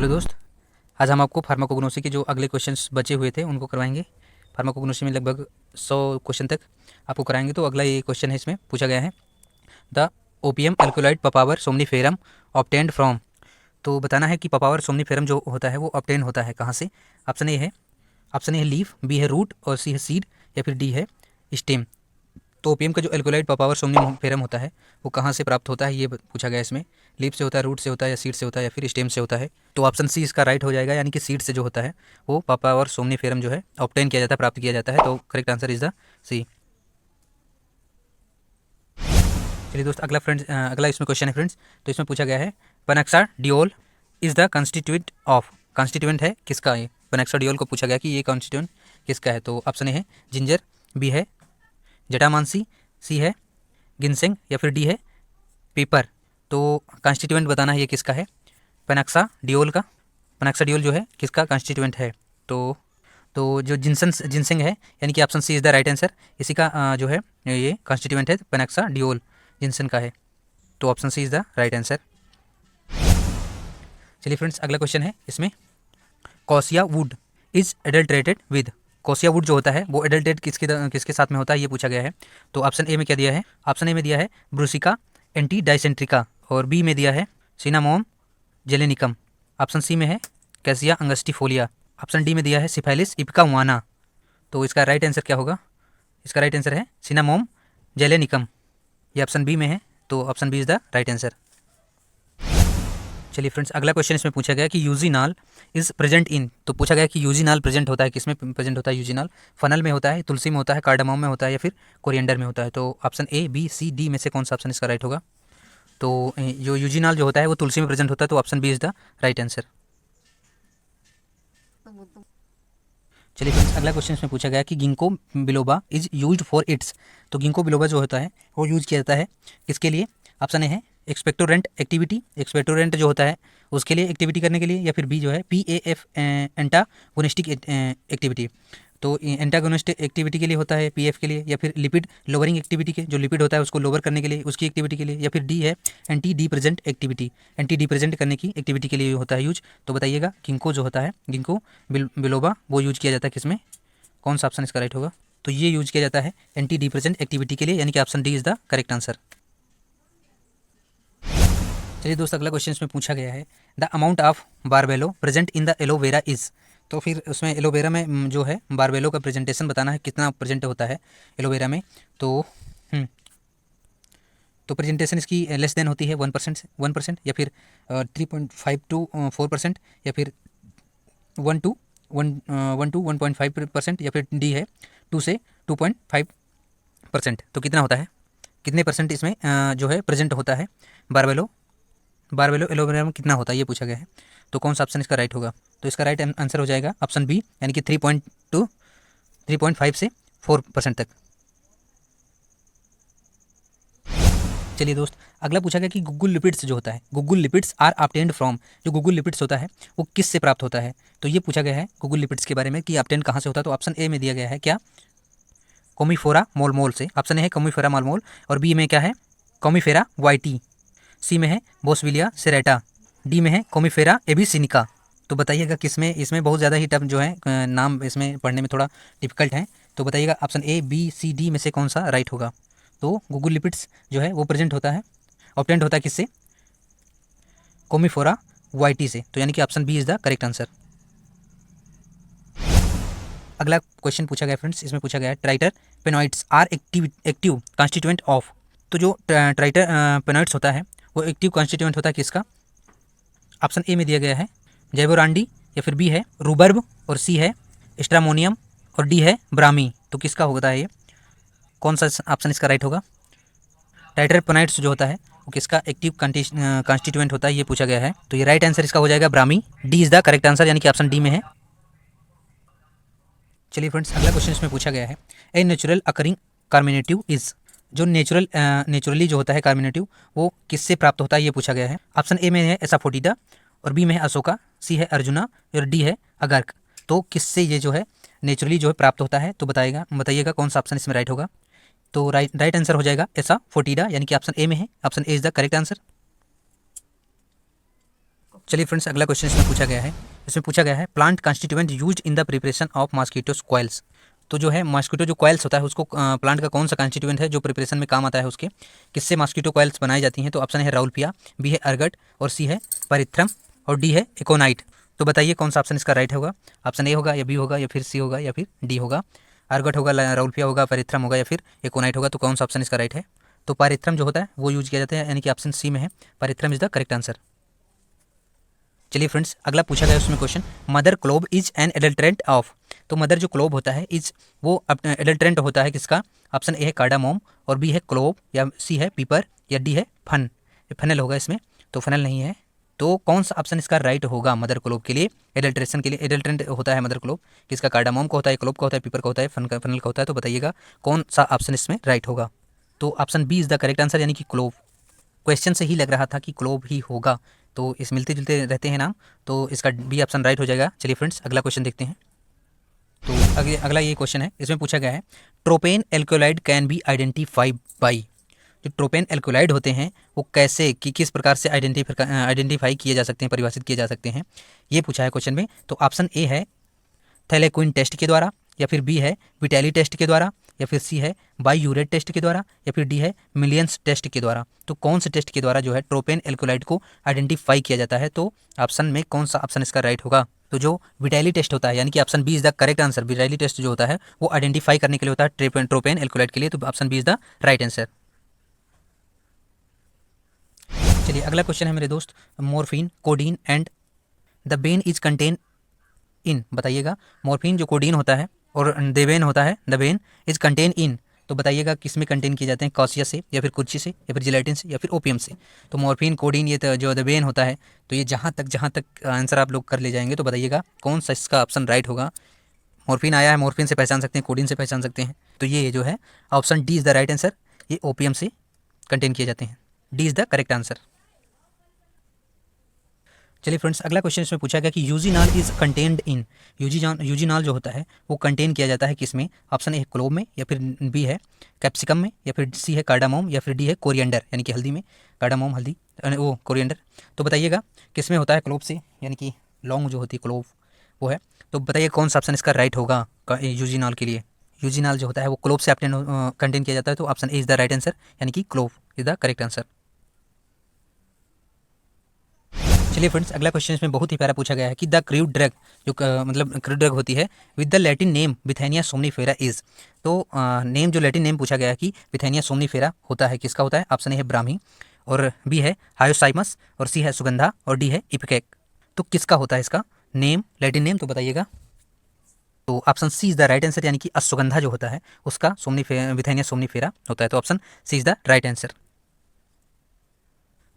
Hello दोस्त, आज हम आपको फार्माकोग्नोसी के जो अगले क्वेश्चंस बचे हुए थे उनको करवाएंगे। फार्माकोग्नोसी में लगभग 100 क्वेश्चन तक आपको कराएंगे। तो अगला ये क्वेश्चन है, इसमें पूछा गया है the opium alkaloid Papaver somniferum obtained from. तो बताना है कि पपावर सोमनीफेरम जो होता है वो ऑब्टेन होता है कहाँ से। ऑप्शन ए है लीफ, बी है रूट और सी है सीड या फिर डी है स्टेम। तो ओपियम का जो एल्कोलाइड पपावर सोमनीफेरम होता है वो कहाँ से प्राप्त होता है ये पूछा गया है इसमें। लीफ से होता है, रूट से होता है या सीड से होता है या फिर स्टेम से होता है। तो ऑप्शन सी इसका राइट हो जाएगा, यानी कि सीड से जो होता है वो पपावर सोमनीफेरम जो है ऑब्टेन किया जाता है, प्राप्त किया जाता है। तो करेक्ट आंसर इज द सी। चलिए दोस्त, अगला इसमें क्वेश्चन है फ्रेंड्स। तो इसमें पूछा गया है panaxadiol is the constituent of. Constituent है किसका ये? पेनाक्साडियोल को पूछा गया कि ये कॉन्स्टिट्यूएंट किसका है। तो ऑप्शन ए है जिंजर, बी है जटामांसी, सी है गिनसेंग या फिर डी है पेपर। तो कॉन्स्टिट्यूएंट बताना है ये किसका है, पेनाक्साडियोल का। पेनाक्साडियोल जो है किसका कॉन्स्टिट्यूएंट है। तो जो जिनसेंग है, यानी कि option C is the right answer. इसी का जो है ये कॉन्स्टिट्यूएंट है, पेनाक्साडियोल जिनसेन का है। तो option C is the right answer. चलिए फ्रेंड्स, अगला क्वेश्चन है इसमें cassia wood is adulterated with. Cassia wood जो होता है वो एडल्ट्रेट किसके साथ में होता है ये पूछा गया है। तो ऑप्शन ए में क्या दिया है? ऑप्शन ए में दिया है ब्रूसिका एंटी डाइसेंट्रिका, और बी में दिया है सिनामोम जेलेनिकम। ऑप्शन सी में है कैसिया अंगस्टिफोलिया। ऑप्शन डी में दिया है सिफाइलिस इपिकावाना। तो इसका राइट आंसर क्या होगा? इसका राइट आंसर है सिनामोम जेलेनिकम। ये ऑप्शन बी में है, तो option B is the right answer. चलिए फ्रेंड्स, अगला क्वेश्चन इसमें पूछा गया कि यूजिनाल इज प्रेजेंट इन। तो पूछा गया कि यूजिनाल प्रेजेंट होता है किसमें प्रेजेंट होता है यूजिनाल? फनल में होता है, तुलसी में होता है, कार्डामोम में होता है या फिर कोरिएंडर में होता है। तो option A, B, C, D में से कौन सा ऑप्शन इसका राइट होगा? तो जो यूजिनाल जो होता है वो तुलसी में प्रेजेंट होता है, तो option B is the right answer. चलिए फ्रेंड्स, अगला क्वेश्चन इसमें पूछा गया कि ginkgo biloba is used for its. तो गिंको बिलोबा जो होता है वो यूज किया जाता है किसके लिए? ऑप्शन ए है एक्सपेक्टोरेंट एक्टिविटी, एक्सपेक्टोरेंट जो होता है उसके लिए, एक्टिविटी करने के लिए, या फिर बी जो है PAF एंटागोनिस्टिक एक्टिविटी। तो एंटागोनिस्ट एक्टिविटी के लिए होता है PF के लिए, या फिर लिपिड लोअरिंग एक्टिविटी के, जो लिपिड होता है उसको लोअर करने के लिए उसकी एक्टिविटी के लिए, या फिर डी है anti depressant activity, anti depressant करने की एक्टिविटी के लिए होता है यूज। तो बताइएगा गिंको जो होता है, गिंको बिलोबा, वो यूज किया जाता है किसमें? कौन सा ऑप्शन इसका राइट होगा? तो ये यूज किया जाता है एंटी डिप्रेजेंट एक्टिविटी के लिए, यानी कि option D is the correct answer. चलिए दोस्त, अगला क्वेश्चन इसमें पूछा गया है the amount of barbaloin present in the aloe vera. Is फिर उसमें एलोवेरा में जो है बारबेलो का प्रेजेंटेशन बताना है, कितना प्रेजेंट होता है एलोवेरा में। तो तो प्रेजेंटेशन इसकी लेस देन होती है 1%, या फिर 3.5 to 4%, या फिर 1 to 1.5%, या फिर डी है 2 से 2.5%। तो कितना होता है, कितने परसेंट इसमें जो है प्रेजेंट होता है बारबेलो एलोवेरा में कितना होता है ये पूछा गया है। तो कौन सा ऑप्शन इसका राइट होगा? तो इसका राइट आंसर हो जाएगा ऑप्शन बी, यानी कि 3.5 से 4% तक। चलिए दोस्त, अगला पूछा गया कि गुगुल लिपिड्स जो होता है, guggul lipids are obtained from. जो गुगुल लिपिड्स होता है वो किस से प्राप्त होता है? तो ये पूछा गया है गुगुल लिपिड्स के बारे में कि ऑब्टेन कहाँ से होता है। तो ऑप्शन ए में दिया गया है क्या? कोमीफोरा मोलमोल से। ऑप्शन ए है कोमीफोरा मोलमोल, और बी में क्या है? कोमीफेरा वाइटी, सी में है बोसविलिया सेरेटा, डी में है कोमीफेरा एबिसिनिका। तो बताइएगा किसमें, इसमें बहुत ज़्यादा ही टफ जो है नाम इसमें पढ़ने में थोड़ा डिफिकल्ट है। तो बताइएगा option A, B, C, D में से कौन सा राइट होगा। तो गूगल लिपिड्स जो है वो प्रेजेंट होता है, ऑब्टेंड होता है किससे? कोमीफोरा वाइटी से। तो यानी कि option B is the correct answer. अगला क्वेश्चन पूछा गया फ्रेंड्स, इसमें पूछा गया है triterpenoids are active constituent of. तो जो ट्राइटर पेनॉइड्स होता है वो एक्टिव कॉन्स्टिट्यूएंट होता है किसका? ऑप्शन ए में दिया गया है जैबोरांडी, या फिर बी है रूबर्ब, और सी है स्ट्रामोनियम, और डी है ब्रामी। तो किसका होता है ये? कौन सा ऑप्शन इसका राइट होगा? ट्राइटर पेनॉइड्स जो होता है वो किसका एक्टिव कॉन्स्टिट्यूएंट होता है ये पूछा गया है। तो ये राइट आंसर इसका हो जाएगा brahmi. D is the correct answer, यानी कि ऑप्शन डी में है। चलिए फ्रेंड्स, अगला क्वेश्चन इसमें पूछा गया है a natural occurring carminative is. जो नेचुरली जो होता है कार्मिनेटिव वो किससे प्राप्त होता है ये पूछा गया है। ऑप्शन ए में है एसाफोटिडा, और बी में है अशोका, सी है अर्जुना, और डी है अगार्क। तो किससे ये जो है नेचुरली जो है प्राप्त होता है? तो बताइएगा कौन सा ऑप्शन इसमें राइट होगा। तो राइट आंसर हो जाएगा एसाफोटिडा, यानी कि ऑप्शन ए में है। Option A is the correct answer. चलिए फ्रेंड्स, अगला क्वेश्चन इसमें पूछा गया है plant constituent used in the preparation of mosquitoes coils. तो जो है मॉस्किटो जो कॉइल्स होता है उसको प्लांट का कौन सा कॉन्स्टिट्यूएंट है जो प्रिपरेशन में काम आता है उसके, किससे मॉस्किटो कॉइल्स बनाई जाती हैं? तो ऑप्शन है राउल्फिया, बी है अर्गट और सी है परिथ्रम और डी है एकोनाइट। तो बताइए कौन सा ऑप्शन इसका राइट होगा? ऑप्शन ए होगा या बी होगा या फिर सी होगा या फिर डी होगा? अर्गट होगा, राउल्फिया होगा, परिथ्रम होगा या फिर एकोनाइट होगा? तो कौन सा ऑप्शन इसका राइट है? तो पारिथ्रम जो होता है वो यूज किया जाता है, यानी कि ऑप्शन सी में है, पारिथ्रम इज द करेक्ट आंसर। चलिए फ्रेंड्स, अगला पूछा गया उसमें question, mother Clove is an adulterant of. तो मदर जो क्लोब होता है इज वो एडल्ट्रेंट होता है किसका? ऑप्शन ए है कार्डामोम और बी है क्लोब या सी है पीपर या डी है फन। ये फनल होगा इसमें, तो फनल नहीं है। तो कौन सा ऑप्शन इसका राइट होगा मदर क्लोब के लिए? एडल्ट्रेशन के लिए एडल्ट्रेंट होता है मदर क्लोब, किसका? कार्डामोम का होता है, क्लोब का होता है, पीपर का होता है, फनल का होता है। तो बताइएगा कौन सा ऑप्शन इसमें राइट होगा? तो option B is the correct answer, यानी कि क्लोव। क्वेश्चन से ही लग रहा था कि क्लोव ही होगा, तो इस मिलते जुलते रहते हैं नाम, तो इसका बी ऑप्शन राइट हो जाएगा। चलिए फ्रेंड्स, अगला क्वेश्चन देखते हैं। तो अगला ये क्वेश्चन है, इसमें पूछा गया है tropane alkaloid can be identify by. जो ट्रोपेन एल्कोलाइड होते हैं वो कैसे कि किस प्रकार से आइडेंटिफाई किए जा सकते हैं, परिभाषित किए जा सकते हैं, ये पूछा है क्वेश्चन में। तो ऑप्शन ए है थैलेक्विन टेस्ट के द्वारा, या फिर बी है विटैली टेस्ट के द्वारा, या फिर सी है बाईयूरेट टेस्ट के द्वारा, या फिर डी है मिलियंस टेस्ट के द्वारा। तो कौन से टेस्ट के द्वारा जो है ट्रोपेन एल्कोलाइड को आइडेंटिफाई किया जाता है? तो ऑप्शन में कौन सा ऑप्शन इसका राइट होगा? तो जो विटैली टेस्ट होता है, यानी कि option B is the correct answer. Vitali test जो होता है वो आइडेंटिफाई करने के लिए होता है ट्रोपेन एल्कोलाइड के लिए, तो option B is the right answer. चलिए अगला क्वेश्चन है मेरे दोस्त, morphine, codeine and thebaine is contain in. बताइएगा मॉर्फिन जो कोडीन होता है और देवेन होता है द बेन इज कंटेन इन, तो बताइएगा किस में कंटेन किए जाते हैं? कॉसिया से या फिर कुर्ची से या फिर जिलेटिन से या फिर ओपियम से? तो मॉर्फिन, कोडीन, ये जो द बेन होता है, तो ये जहाँ तक आंसर आप लोग कर ले जाएंगे तो बताइएगा कौन सा इसका ऑप्शन राइट होगा। मॉर्फिन आया है, मॉर्फिन से पहचान सकते हैं, कोडीन से पहचान सकते हैं, तो ये जो है option D is the right answer. ये ओपियम से कंटेन किए जाते हैं, D is the correct answer. चलिए फ्रेंड्स, अगला क्वेश्चन इसमें पूछा गया कि यूजीनाल इज कंटेन्ड इन। यूजीनाल जो होता है वो कंटेन किया जाता है किसमें? ऑप्शन ए है क्लोव में, या फिर बी है कैप्सिकम में, या फिर सी है कार्डामोम, या फिर डी है कोरिएंडर, यानी कि हल्दी में। कार्डामोम हल्दी, वो कोरिएंडर। तो बताइएगा किस में होता है? क्लोव से, यानी कि लौंग जो होती है क्लोव वो है। तो बताइए कौन सा ऑप्शन इसका राइट होगा यूजीनाल के लिए? यूजीनाल जो होता है वो क्लोव से कंटेन किया जाता है, तो option A is the right answer, यानी कि clove is the correct answer. चलिए फ्रेंड्स, अगला क्वेश्चन इसमें बहुत ही प्यारा पूछा गया है कि द क्रूड ड्रग जो मतलब क्रूड ड्रग होती है with the Latin name Withania somnifera is. तो नेम जो लैटिन नेम पूछा गया है कि बिथेनिया सोमनीफेरा होता है, किसका होता है? ऑप्शन ए है ब्राह्मी और बी है हायोसाइमस और सी है सुगंधा और डी है इपकेक। तो किसका होता है इसका नेम, लैटिन नेम? तो बताइएगा। तो option C is the right answer, यानी कि अश्वगंधा जो होता है उसका बिथेनिया सोमनीफेरा होता है, तो option C is the right answer.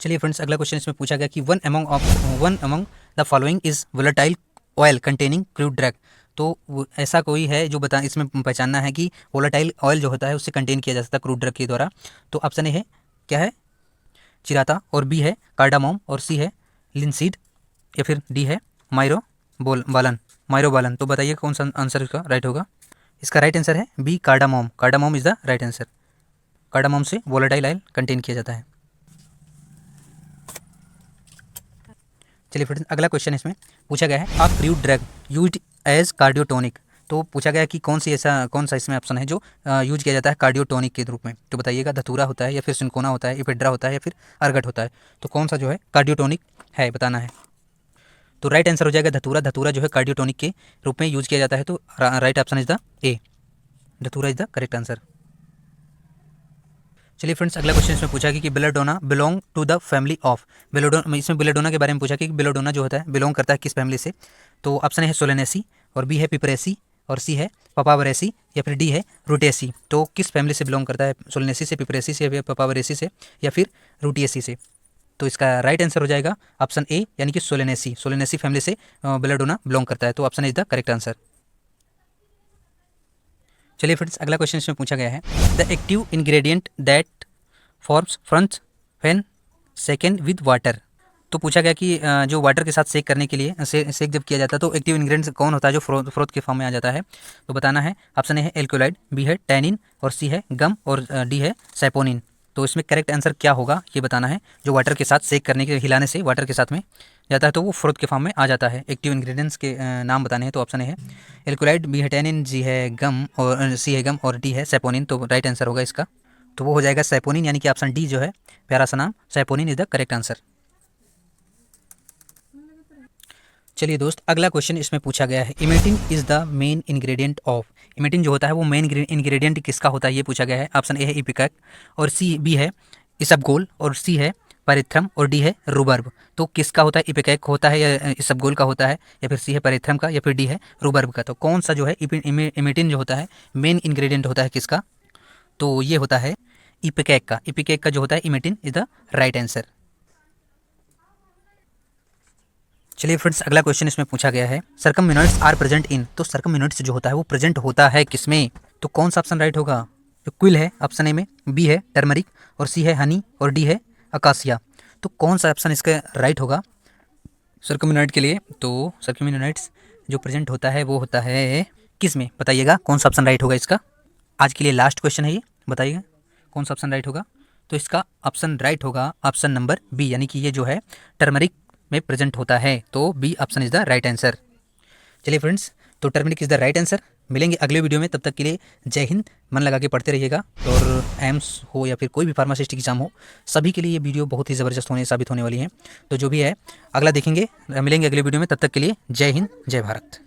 चलिए फ्रेंड्स, अगला क्वेश्चन इसमें पूछा गया कि one among the following is volatile oil containing crude drug. तो ऐसा कोई है जो इसमें पहचानना है कि वोलेटाइल ऑयल जो होता है उससे कंटेन किया जा सकता है क्रूड ड्रग के द्वारा। तो ऑप्शन ए है क्या है? चिराता और बी है कार्डामोम और सी है लिंसीड या फिर डी है माइरोबालन। तो बताइए कौन सा आंसर इसका राइट होगा? इसका राइट आंसर है B cardamom. Cardamom is the right answer. Cardamom से वोलेटाइल ऑयल कंटेन किया जाता है। चलिए फ्रेंड्स, अगला क्वेश्चन इसमें पूछा गया है a crude drug used as cardiotonic. तो पूछा गया है कि कौन सा इसमें ऑप्शन है जो यूज किया जाता है कार्डियोटोनिक के रूप में? तो बताइएगा धतूरा होता है या फिर सिंकोना होता है, इपेड्रा होता है या फिर अर्गट होता है? तो कौन सा जो है कार्डियोटोनिक है बताना है। तो राइट आंसर हो जाएगा धतूरा। धतूरा जो है कार्डियोटोनिक के रूप में यूज किया जाता है, तो right option is the A, dhatura is the correct answer. चलिए फ्रेंड्स, अगला क्वेश्चन इसमें पूछा कि belladonna belong to the family of. इसमें बेलाडोना के बारे में पूछा कि बेलाडोना जो होता है बिलोंग करता है किस फैमिली से? तो ऑप्शन है सोलेनेसी और बी है पिपरेसी और सी है पपावरेसी या फिर डी है रूटेसी। तो किस फैमिली से बिलोंग करता है? सोलेनेसी से, पिपरेसी से, या पपावरेसी से या फिर रूटिएसी से? तो इसका राइट आंसर हो जाएगा ऑप्शन ए, यानी कि सोलेनेसी। सोलेनेसी फैमिली से बेलाडोना बिलोंग करता है, तो option is the correct answer. चलिए फ्रेंड्स, अगला क्वेश्चन इसमें पूछा गया है the active ingredient that forms front when second with water. तो पूछा गया कि जो वाटर के साथ सेक करने के लिए सेक जब किया जाता है तो एक्टिव इंग्रेडिएंट कौन होता है जो फ्रोथ के फॉर्म में आ जाता है? तो बताना है। ऑप्शन ए है एल्कोलाइड, बी है टैनिन और सी है गम और डी है सैपोनिन। तो इसमें करेक्ट आंसर क्या होगा ये बताना है। जो वाटर के साथ सेक करने के हिलाने से वाटर के साथ में जाता है तो वो फ्रोथ के फॉर्म में आ जाता है। एक्टिव इंग्रेडिएंट्स के नाम बताने हैं तो ऑप्शन ए है एल्कोलाइड, बी है टैनिन, जी है गम और सी है गम और डी है सैपोनिन। तो राइट आंसर होगा इसका, तो वो हो जाएगा सैपोनिन, यानी कि ऑप्शन डी जो है प्यारा सा नाम saponin is the correct answer. चलिए दोस्त, अगला क्वेश्चन इसमें पूछा गया है emetine is the main ingredient of. Emetine जो होता है वो मेन इंग्रेडिएंट किसका होता है ये पूछा गया है। ऑप्शन ए है इपिकैक और सी बी है इसबगोल और सी है पैरेथ्रम और डी है रूबर्ब। तो किसका होता है, इपिकैक होता है या इसबगोल का होता है या फिर सी है पैरेथ्रम का या फिर डी है रूबर्ब का। तो कौन सा जो है इमेटिन जो होता है मेन इंग्रेडिएंट होता है किसका, तो ये होता है इपिकैक का। इपिकैक का जो होता है emetine is the right answer. चलिए फ्रेंड्स, अगला क्वेश्चन इसमें पूछा गया है सर्कममिनट्स आर प्रेजेंट इन। तो सर्कममिनट्स जो होता है वो प्रेजेंट होता है किसमें, तो कौन सा ऑप्शन राइट होगा। जो क्विल है ऑप्शन ए में, बी है टर्मरिक और सी है हनी और डी है अकासिया। तो कौन सा ऑप्शन इसका राइट होगा सर्कममिनट के लिए। तो सर्कममिनट्स जो प्रेजेंट होता है वो होता है किस में, बताइएगा कौन सा ऑप्शन राइट होगा इसका। आज के लिए लास्ट क्वेश्चन है ये, बताइएगा कौन सा ऑप्शन राइट होगा। तो इसका ऑप्शन राइट होगा ऑप्शन नंबर बी, यानी कि ये जो है टर्मरिक में प्रेजेंट होता है। तो B option is the right answer. चलिए फ्रेंड्स, तो turmeric is the right answer. मिलेंगे अगले वीडियो में, तब तक के लिए जय हिंद। मन लगा के पढ़ते रहिएगा और एम्स हो या फिर कोई भी फार्मासिस्ट एग्जाम हो, सभी के लिए ये वीडियो बहुत ही ज़बरदस्त साबित होने वाली है। तो जो भी है अगला देखेंगे, मिलेंगे अगले वीडियो में, तब तक के लिए जय हिंद जय भारत।